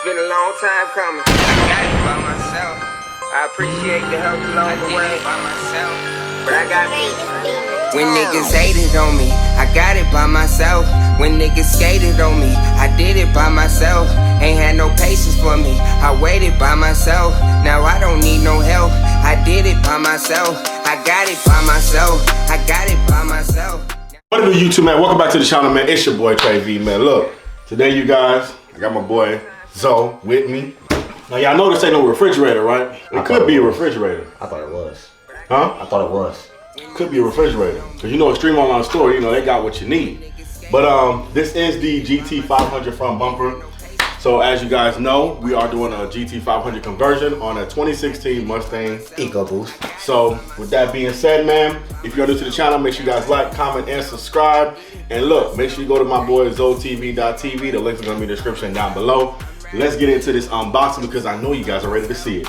been a long time coming. I got it by myself. I appreciate the help along the way by myself, but I got me. When niggas hated on me, I got it by myself. When niggas skated on me, I did it by myself. Ain't had no patience for me, I waited by myself. Now I don't need no help, I did it by myself. I got it by myself, I got it by myself. What up, YouTube, man? Welcome back to the channel, man. It's your boy Trey V, man. Look, today, you guys, I got my boy Zoe with me. Now, y'all know this ain't no refrigerator, right? It could be a refrigerator. I thought it was. Huh? I thought it was. Could be a refrigerator. Because you know, Extreme Online Store, you know, they got what you need. But this is the GT500 front bumper. So as you guys know, we are doing a GT500 conversion on a 2016 Mustang EcoBoost. So with that being said, man, if you're new to the channel, make sure you guys like, comment, and subscribe. And look, make sure you go to my boy ZoeTV.tv. The links are gonna be in the description down below. Let's get into this unboxing because I know you guys are ready to see it.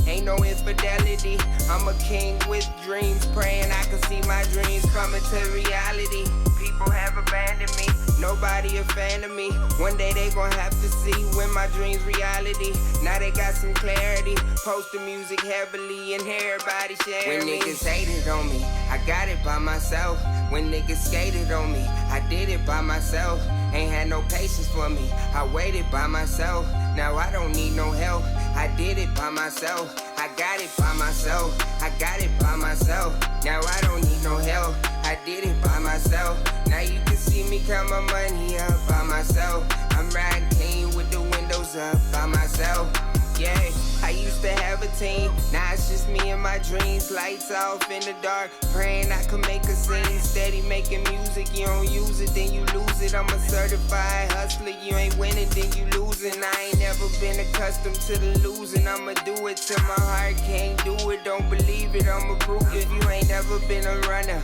Ain't no infidelity. I'm a king with dreams, praying I can see my dreams coming to reality. People have abandoned me, nobody a fan of me. One day they gon' have to see when my dreams reality. Now they got some clarity, post the music heavily and everybody sharing me. When niggas hated on me, I got it by myself. When niggas skated on me, I did it by myself. Ain't had no patience for me, I waited by myself. Now I don't need no help, I did it by myself. I got it by myself, I got it by myself. Now I don't need no help, I did it by myself. Now you can see me count my money up by myself. I'm riding clean with the windows up by myself. Yeah, I used to have a team, now it's just me and my dreams. Lights off in the dark, praying I could make a scene. Steady making music, you don't use it, then you lose it. I'm a certified hustler, you ain't winning, then you losing. I ain't never been accustomed to the losing. I'ma do it till my heart can't do it. Don't believe it, I'ma prove it. If you ain't never been a runner,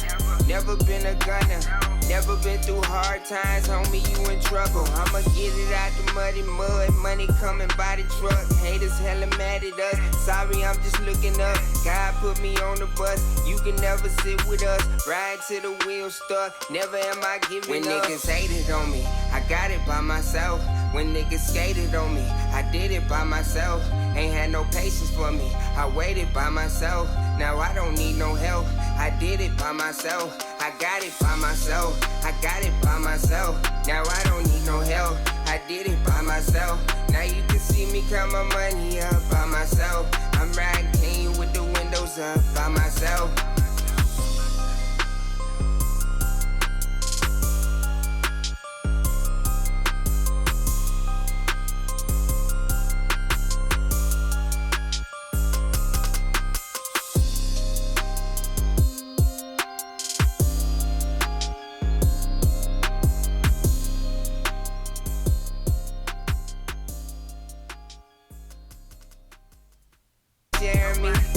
never been a gunner, never been through hard times, homie, you in trouble. I'ma get it out the muddy mud, money coming by the truck. Haters hella mad at us, sorry, I'm just looking up. God put me on the bus, you can never sit with us. Ride till the wheels stuck, never am I giving when up. When niggas hated on me, I got it by myself. When niggas skated on me, I did it by myself. Ain't had no patience for me, I waited by myself. Now I don't need no help, I did it by myself. I got it by myself, I got it by myself. Now I don't need no help, I did it by myself. Now you can see me count my money up by myself. I'm riding clean with the windows up by myself.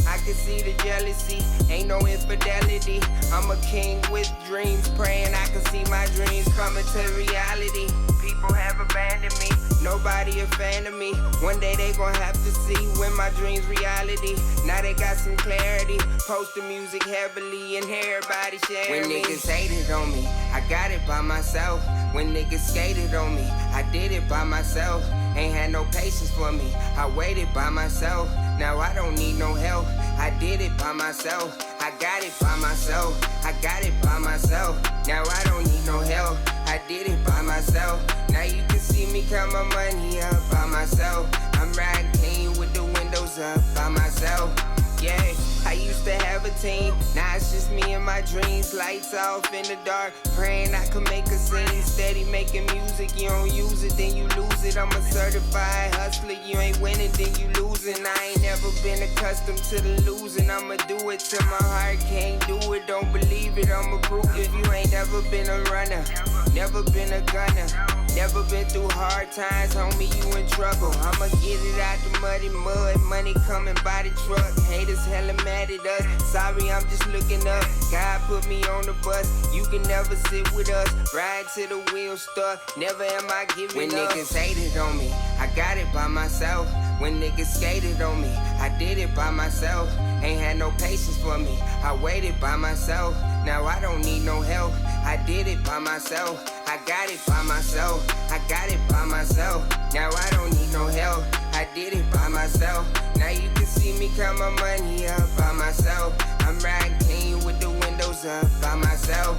I can see the jealousy, ain't no infidelity. I'm a king with dreams, praying I can see my dreams coming to reality. People have abandoned me, nobody a fan of me. One day they gon' have to see when my dreams reality. Now they got some clarity, post the music heavily and everybody sharing me. When niggas hated on me, I got it by myself. When niggas skated on me, I did it by myself. Ain't had no patience for me, I waited by myself. Now I don't need no help, I did it by myself. I got it by myself, I got it by myself. Now I don't need no help, I did it by myself. Now you can see me count my money up by myself. I'm riding clean with the windows up by myself. Yeah, I used to have a team, now it's just me and my dreams. Lights off in the dark, praying I could make a scene. Steady making music, you don't use it, then you lose it. I'm a certified hustler, you ain't winning, then you losing. I ain't never been accustomed to the losing. I'ma do it till my heart can't do it. Don't believe it, I'ma prove it. If you ain't never been a runner, never been a gunner, Never been through hard times, homie, you in trouble. I'ma get it out the muddy mud, money coming by the truck. Haters hella mad at us, sorry, I'm just looking up. God put me on the bus, you can never sit with us. Ride till the wheels stuck, never am I giving when up. When niggas hated on me, I got it by myself. When niggas skated on me, I did it by myself. Ain't had no patience for me, I waited by myself. Now I don't need no help, I did it by myself. I got it by myself, I got it by myself. Now I don't need no help, I did it by myself. Now you can see me count my money up by myself. I'm riding clean with the windows up by myself.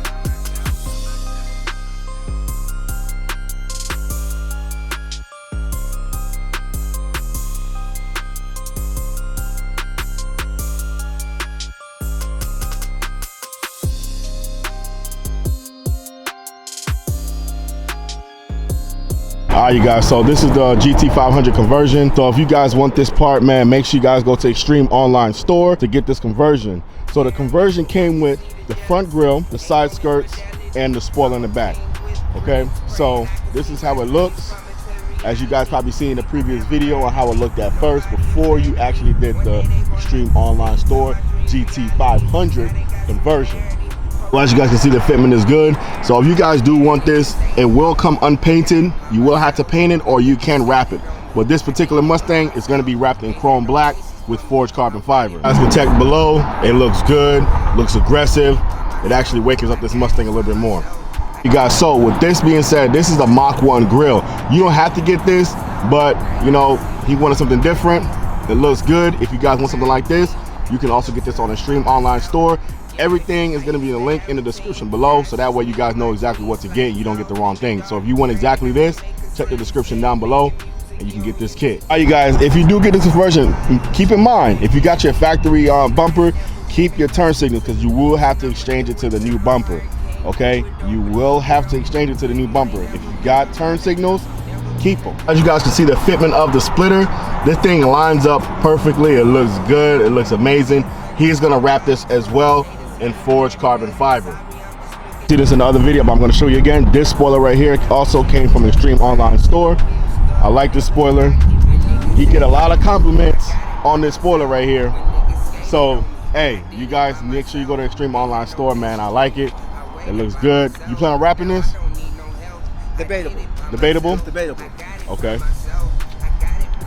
Alright, you guys, so this is the GT500 conversion. So if you guys want this part, man, make sure you guys go to Extreme Online Store to get this conversion. So the conversion came with the front grille, the side skirts, and the spoiler in the back. Okay, so this is how it looks, as you guys probably seen in the previous video on how it looked at first before you actually did the Extreme Online Store GT500 conversion. Well, as you guys can see, the fitment is good. So if you guys do want this, it will come unpainted. You will have to paint it, or you can wrap it. But this particular Mustang is going to be wrapped in chrome black with forged carbon fiber. As protect below, it looks good, looks aggressive. It actually wakens up this Mustang a little bit more. You guys, so with this being said, this is the Mach 1 grill. You don't have to get this, but you know, he wanted something different. It looks good. If you guys want something like this, you can also get this on Extreme Online Store. Everything is going to be in the link in the description below, so that way you guys know exactly what to get. You don't get the wrong thing. So if you want exactly this, check the description down below and you can get this kit. All right, you guys, if you do get this conversion, keep in mind, if you got your factory bumper, keep your turn signals, because you will have to exchange it to the new bumper. Okay, you will have to exchange it to the new bumper. If you got turn signals, keep them. As you guys can see, the fitment of the splitter, this thing lines up perfectly. It looks good, it looks amazing. He's going to wrap this as well in forged carbon fiber. See this in the other video, but I'm going to show you again. This spoiler right here also came from Extreme Online Store. I like this spoiler. You get a lot of compliments on this spoiler right here. So hey, you guys, make sure you go to Extreme Online Store, man. I like it. It looks good. You plan on wrapping this? Debatable. Debatable? It's debatable. Okay.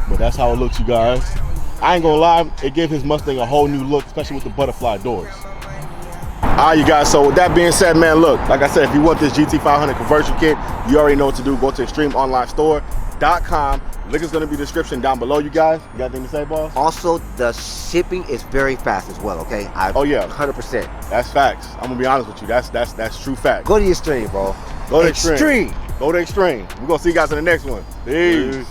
But that's how it looks, you guys. I ain't gonna lie, it gave his Mustang a whole new look, especially with the butterfly doors. Alright, you guys, so with that being said, man, look, like I said, if you want this GT500 conversion kit, you already know what to do. Go to extremeonlinestore.com. Link is going to be in the description down below, you guys. You got anything to say, boss? Also, the shipping is very fast as well, okay? Oh, yeah. 100%. That's facts. I'm going to be honest with you. That's true fact. Go to Extreme, bro. Go to Extreme. Go to Extreme. We're going to see you guys in the next one. Peace.